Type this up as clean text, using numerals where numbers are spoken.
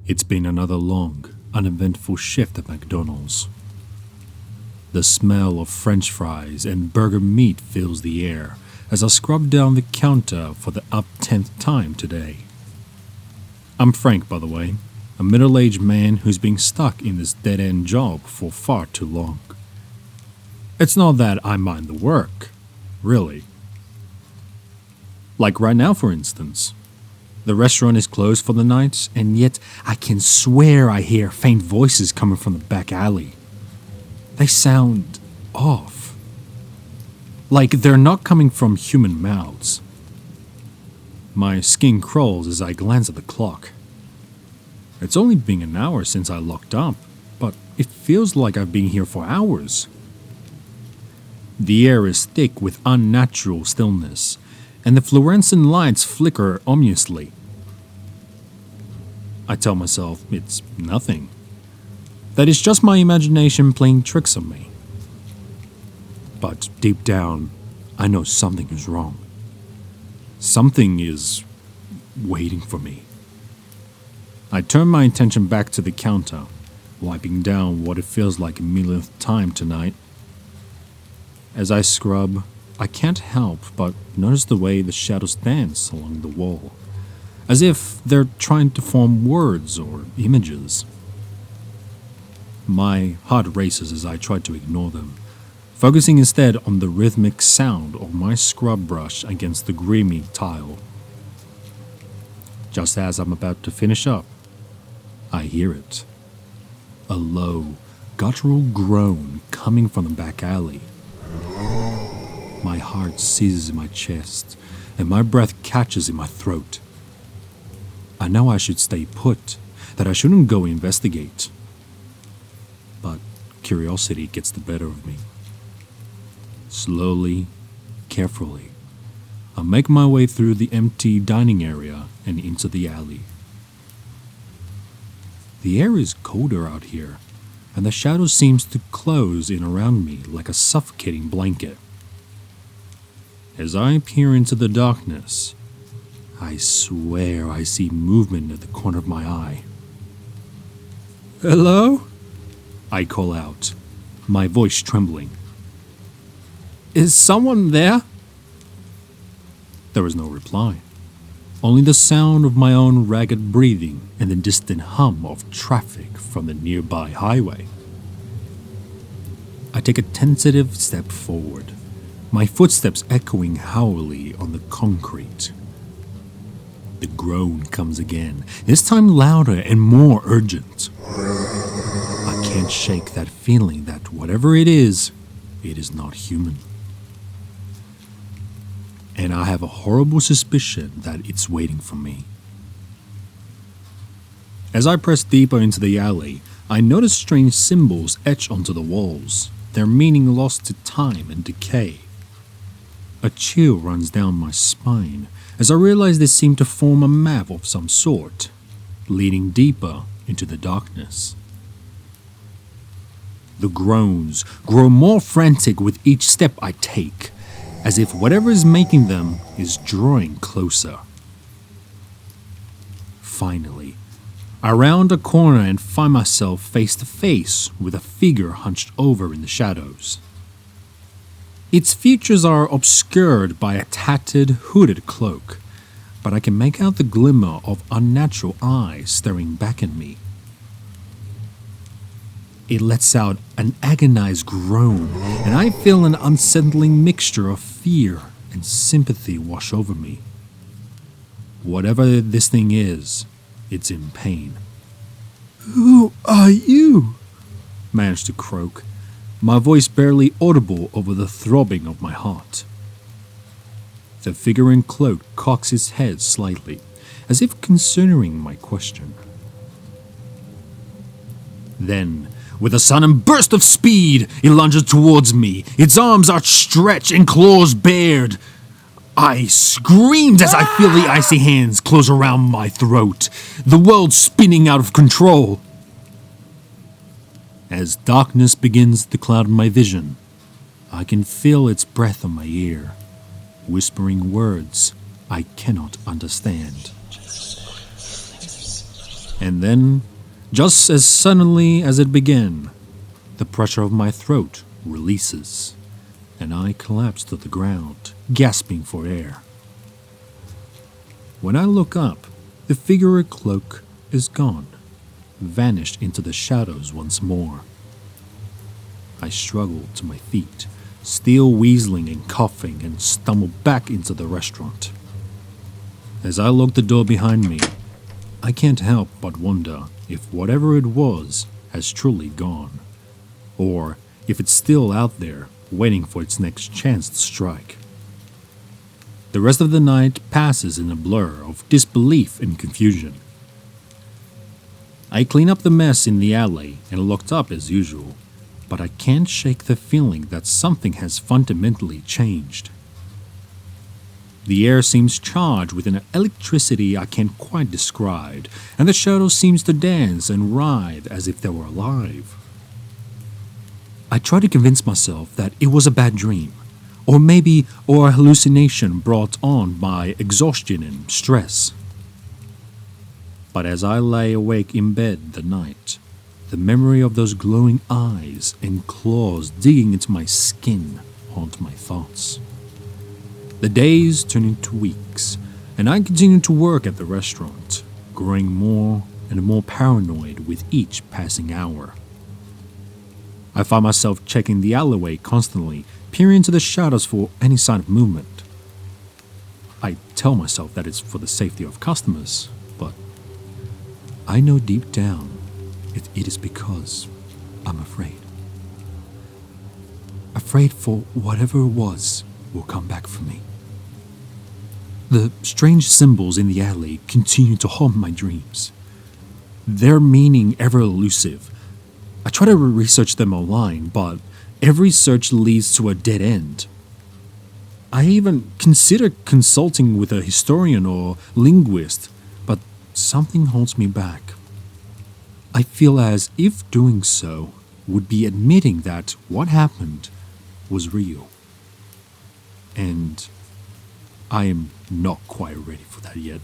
It's been another long, uneventful shift at McDonald's. The smell of French fries and burger meat fills the air as I scrub down the counter for the 10th time today. I'm Frank, by the way, a middle-aged man who's been stuck in this dead-end job for far too long. It's not that I mind the work, really. Like right now, for instance. The restaurant is closed for the night, and yet I can swear I hear faint voices coming from the back alley. They sound off. Like they're not coming from human mouths. My skin crawls as I glance at the clock. It's only been an hour since I locked up, but it feels like I've been here for hours. The air is thick with unnatural stillness, and the fluorescent lights flicker ominously. I tell myself it's nothing, that it's just my imagination playing tricks on me. But deep down, I know something is wrong. Something is waiting for me. I turn my attention back to the counter, wiping down what it feels like a millionth time tonight. As I scrub, I can't help but notice the way the shadows dance along the wall, as if they're trying to form words or images. My heart races as I try to ignore them, focusing instead on the rhythmic sound of my scrub brush against the grimy tile. Just as I'm about to finish up, I hear it. A low, guttural groan coming from the back alley. My heart seizes in my chest, and my breath catches in my throat. I know I should stay put, that I shouldn't go investigate. But curiosity gets the better of me. Slowly, carefully, I make my way through the empty dining area and into the alley. The air is colder out here, and the shadow seems to close in around me like a suffocating blanket. As I peer into the darkness, I swear I see movement at the corner of my eye. "Hello?" I call out, my voice trembling. "Is someone there?" There is no reply, only the sound of my own ragged breathing and the distant hum of traffic from the nearby highway. I take a tentative step forward, my footsteps echoing hourly on the concrete. The groan comes again, this time louder and more urgent. I can't shake that feeling that whatever it is not human. And I have a horrible suspicion that it's waiting for me. As I press deeper into the alley, I notice strange symbols etched onto the walls, their meaning lost to time and decay. A chill runs down my spine as I realize they seem to form a map of some sort, leading deeper into the darkness. The groans grow more frantic with each step I take, as if whatever is making them is drawing closer. Finally, I round a corner and find myself face to face with a figure hunched over in the shadows. Its features are obscured by a tattered, hooded cloak, but I can make out the glimmer of unnatural eyes staring back at me. It lets out an agonized groan, and I feel an unsettling mixture of fear and sympathy wash over me. Whatever this thing is, it's in pain. "Who are you?" managed to croak, my voice barely audible over the throbbing of my heart. The figure in cloak cocks its head slightly, as if considering my question. Then, with a sudden burst of speed, it lunges towards me, its arms outstretched and claws bared. I screamed as I feel the icy hands close around my throat, the world spinning out of control. As darkness begins to cloud my vision, I can feel its breath on my ear, whispering words I cannot understand. And then, just as suddenly as it began, the pressure of my throat releases, and I collapse to the ground, gasping for air. When I look up, the figure cloak is gone, vanished into the shadows once more. I struggle to my feet, still wheezing and coughing, and stumble back into the restaurant. As I lock the door behind me, I can't help but wonder if whatever it was has truly gone, or if it's still out there waiting for its next chance to strike. The rest of the night passes in a blur of disbelief and confusion. I clean up the mess in the alley and locked up as usual, but I can't shake the feeling that something has fundamentally changed. The air seems charged with an electricity I can't quite describe, and the shadows seem to dance and writhe as if they were alive. I try to convince myself that it was a bad dream, or maybe a hallucination brought on by exhaustion and stress. But as I lay awake in bed that night, the memory of those glowing eyes and claws digging into my skin haunt my thoughts. The days turn into weeks, and I continue to work at the restaurant, growing more and more paranoid with each passing hour. I find myself checking the alleyway constantly, peering into the shadows for any sign of movement. I tell myself that it's for the safety of customers, but I know deep down it is because I'm afraid. Afraid for whatever it was will come back for me. The strange symbols in the alley continue to haunt my dreams, their meaning ever elusive. I try to research them online, but every search leads to a dead end. I even consider consulting with a historian or linguist, but something holds me back. I feel as if doing so would be admitting that what happened was real. And I am not quite ready for that yet.